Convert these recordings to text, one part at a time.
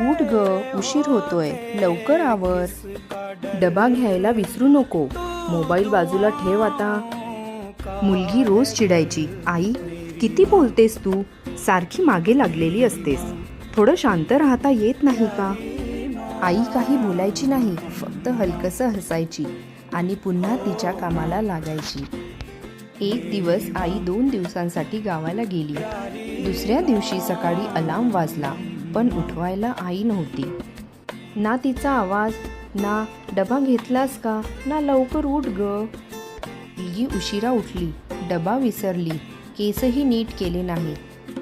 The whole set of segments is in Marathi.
उठ ग, उशीर होतोय, लवकर आवर. डबा घ्यायला विसरू नको. मोबाईल बाजूला ठेव आता. मुलगी रोज चिडायची, आई किती बोलतेस तू, सारखी मागे लागलेली असतेस, थोडं शांत राहता येत नाही का. आई काही बोलायची नाही, फक्त हलकसं हसायची आणि पुन्हा तिच्या कामाला लागायची. एक दिवस आई 2 दिवसांसाठी गावाला गेली. दुसऱ्या दिवशी सकाळी अलार्म वाजला, पण उठवायला आई नव्हती. ना तिचा आवाज, ना डबा घेतलास का, ना लवकर उठ ग. मुलगी उशिरा उठली, डबा विसरली, केसही नीट केले नाही.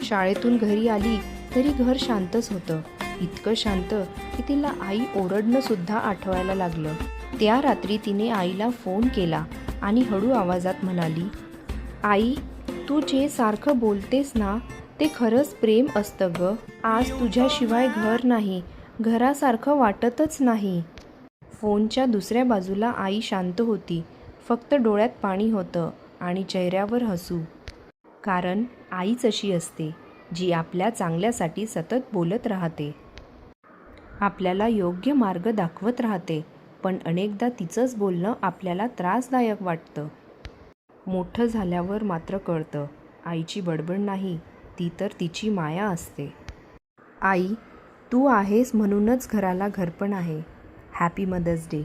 शाळेतून घरी आली तरी घर शांतच होतं, इतकं शांत की तिला आई ओरडणं सुद्धा आठवायला लागलं. त्या रात्री तिने आईला फोन केला आणि हळू आवाजात म्हणाली, आई तू जे सारखं बोलतेस ना ते खरंच प्रेम असतं ग. आज तुझ्याशिवाय घर नाही, घरासारखं वाटतच नाही. फोनच्या दुसऱ्या बाजूला आई शांत होती, फक्त डोळ्यात पाणी होतं आणि चेहऱ्यावर हसू. कारण आईच अशी असते जी आपल्या चांगल्यासाठी सतत बोलत राहते, आपल्याला योग्य मार्ग दाखवत राहते, पण अनेकदा तिचंच बोलणं आपल्याला त्रासदायक वाटतं. मोठं झाल्यावर मात्र कळतं, आईची बडबड नाही, ती तर तिची माया असते. आई तू आहेस म्हणूनच घराला घरपण आहे. Happy mother's day.